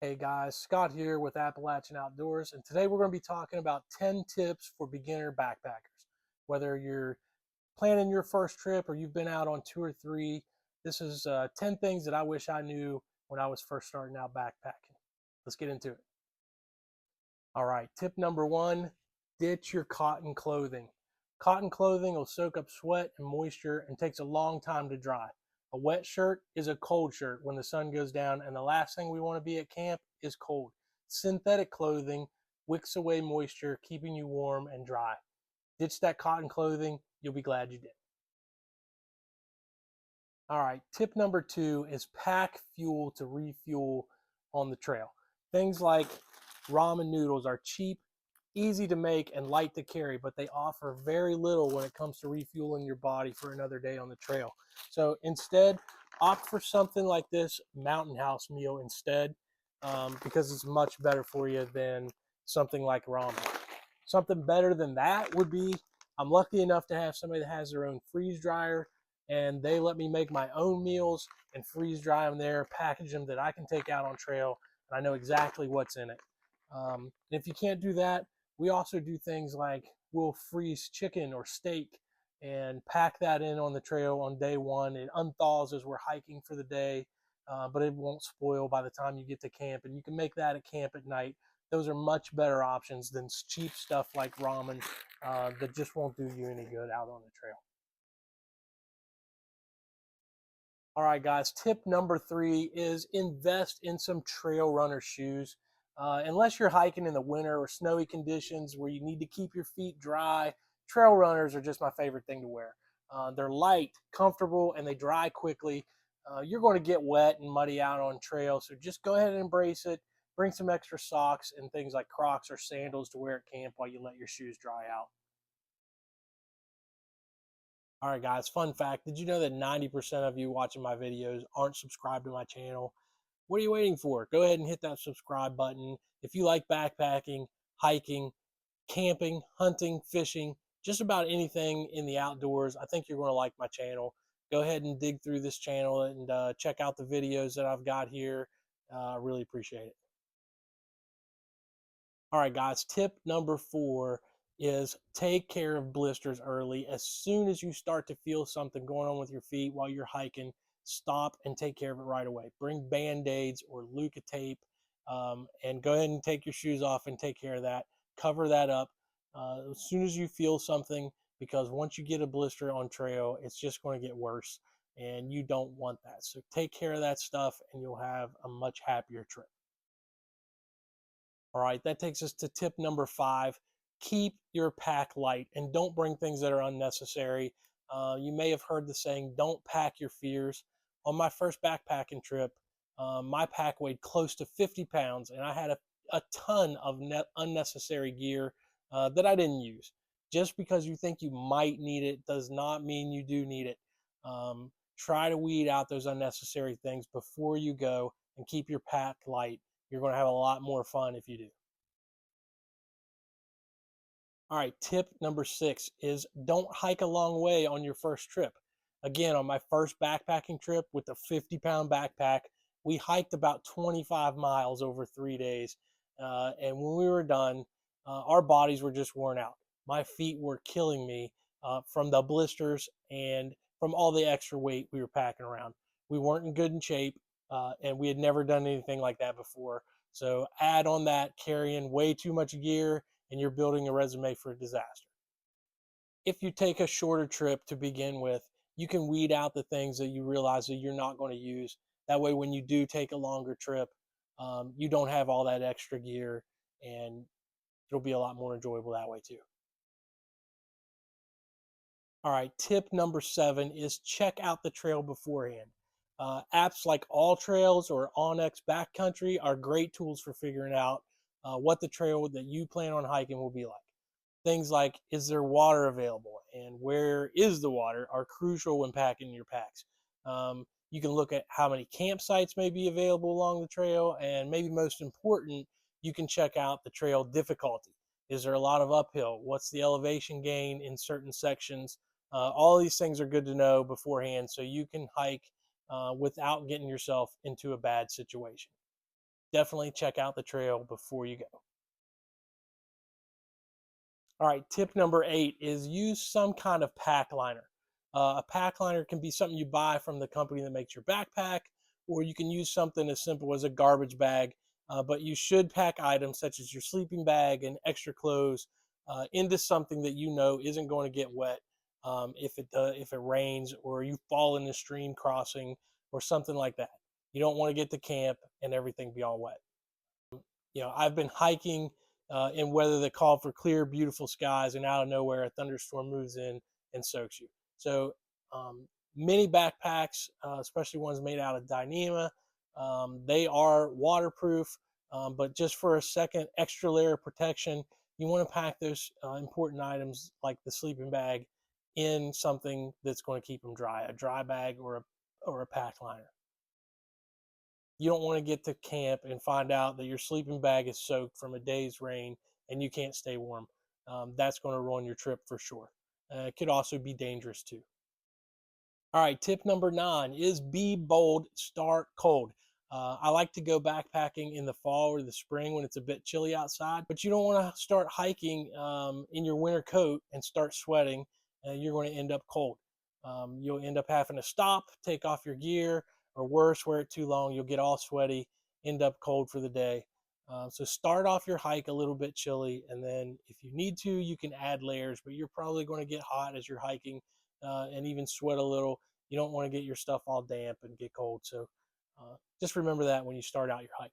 Hey guys, Scott here with Appalachian Outdoors, and today we're going to be talking about 10 tips for beginner backpackers. Whether you're planning your first trip or you've been out on two or three, this is 10 things that I wish I knew when I was first starting out backpacking. Let's get into it. All right, tip number one, ditch your cotton clothing. Cotton clothing will soak up sweat and moisture and takes a long time to dry. A wet shirt is a cold shirt when the sun goes down, and the last thing we want to be at camp is cold. Synthetic clothing wicks away moisture, keeping you warm and dry. Ditch that cotton clothing, you'll be glad you did. All right, tip number two is pack fuel to refuel on the trail. Things like ramen noodles are cheap, easy to make, and light to carry, but they offer very little when it comes to refueling your body for another day on the trail. So instead, opt for something like this Mountain House meal instead, because it's much better for you than something like ramen. Something better than that would be, I'm lucky enough to have somebody that has their own freeze dryer, and they let me make my own meals and freeze dry them there, package them that I can take out on trail, and I know exactly what's in it. If you can't do that, we also do things like we'll freeze chicken or steak and pack that in on the trail on day one. It unthaws as we're hiking for the day, but it won't spoil by the time you get to camp. And you can make that at camp at night. Those are much better options than cheap stuff like ramen that just won't do you any good out on the trail. All right, guys, tip number three is invest in some trail runner shoes. Unless you're hiking in the winter or snowy conditions where you need to keep your feet dry, trail runners are just my favorite thing to wear. They're light, comfortable, and they dry quickly. You're going to get wet and muddy out on trail, so just go ahead and embrace it. Bring some extra socks and things like Crocs or sandals to wear at camp while you let your shoes dry out. All right, guys, fun fact. Did you know that 90% of you watching my videos aren't subscribed to my channel? What are you waiting for? Go ahead and hit that subscribe button. If you like backpacking, hiking, camping, hunting, fishing, just about anything in the outdoors, I think you're going to like my channel. Go ahead and dig through this channel and check out the videos that I've got here. I really appreciate it. All right, guys, tip number four is take care of blisters early. As soon as you start to feel something going on with your feet while you're hiking, stop and take care of it right away. Bring band-aids or Luca tape, and go ahead and take your shoes off and take care of that. Cover that up as soon as you feel something, because once you get a blister on trail, it's just going to get worse, and you don't want that. So take care of that stuff, and you'll have a much happier trip. All right, that takes us to tip number five. Keep your pack light and don't bring things that are unnecessary. You may have heard the saying, don't pack your fears. On my first backpacking trip, my pack weighed close to 50 pounds, and I had a ton of unnecessary gear that I didn't use. Just because you think you might need it does not mean you do need it. Try to weed out those unnecessary things before you go and keep your pack light. You're going to have a lot more fun if you do. All right, tip number six is don't hike a long way on your first trip. Again, on my first backpacking trip with a 50-pound backpack, we hiked about 25 miles over 3 days. And when we were done, our bodies were just worn out. My feet were killing me from the blisters and from all the extra weight we were packing around. We weren't in good shape, and we had never done anything like that before. So add on that carrying way too much gear, and you're building a resume for a disaster. If you take a shorter trip to begin with, you can weed out the things that you realize that you're not going to use. That way, when you do take a longer trip, you don't have all that extra gear, and it'll be a lot more enjoyable that way too. All right, tip number seven is check out the trail beforehand. Apps like All Trails or onX Backcountry are great tools for figuring out what the trail that you plan on hiking will be like. Things like, is there water available and where is the water, are crucial when packing your packs. You can look at how many campsites may be available along the trail, and maybe most important, you can check out the trail difficulty. Is there a lot of uphill? What's the elevation gain in certain sections? All these things are good to know beforehand so you can hike without getting yourself into a bad situation. definitely check out the trail before you go. All right, tip number 8 is use some kind of pack liner. A pack liner can be something you buy from the company that makes your backpack, or you can use something as simple as a garbage bag. But you should pack items such as your sleeping bag and extra clothes into something that you know isn't going to get wet if it rains or you fall in a stream crossing or something like that. You don't want to get to camp and everything be all wet. I've been hiking in weather that called for clear, beautiful skies, and out of nowhere, a thunderstorm moves in and soaks you. So, many backpacks, especially ones made out of Dyneema, they are waterproof, but just for a second extra layer of protection, you want to pack those important items like the sleeping bag in something that's going to keep them dry, a dry bag or a pack liner. You don't want to get to camp and find out that your sleeping bag is soaked from a day's rain and you can't stay warm. That's going to ruin your trip for sure. It could also be dangerous too. All right, tip number 9 is be bold, start cold. I like to go backpacking in the fall or the spring when it's a bit chilly outside, but you don't want to start hiking in your winter coat and start sweating. You're going to end up cold. You'll end up having to stop, take off your gear, or worse, wear it too long. You'll get all sweaty, end up cold for the day. So start off your hike a little bit chilly, and then if you need to, you can add layers, but you're probably going to get hot as you're hiking and even sweat a little. You don't want to get your stuff all damp and get cold. So just remember that when you start out your hike.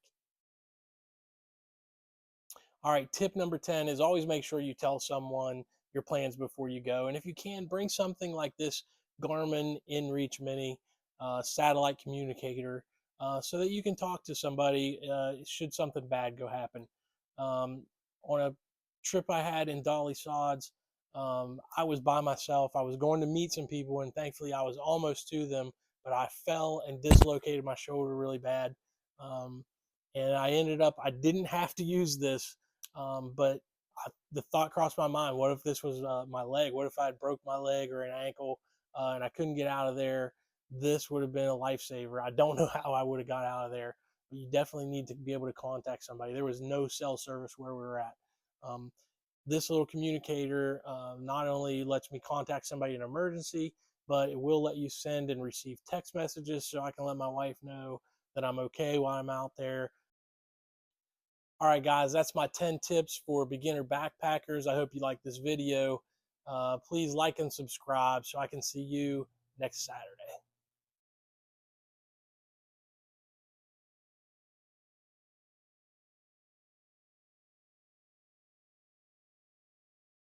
All right, tip number 10 is always make sure you tell someone your plans before you go. And if you can, bring something like this Garmin InReach Mini satellite communicator so that you can talk to somebody should something bad go happen. On a trip I had in Dolly Sods, I was by myself. I was going to meet some people, and thankfully I was almost to them, but I fell and dislocated my shoulder really bad. Um, and I didn't have to use this, but the thought crossed my mind, what if this was my leg? What if I had broke my leg or an ankle and I couldn't get out of there? This would have been a lifesaver. I don't know how I would have got out of there, but you definitely need to be able to contact somebody. There was no cell service where we were at. Um, this little communicator not only lets me contact somebody in an emergency, but it will let you send and receive text messages so I can let my wife know that I'm okay while I'm out there. All right, guys, that's my 10 tips for beginner backpackers. I hope you like this video. Please like and subscribe so I can see you next Saturday.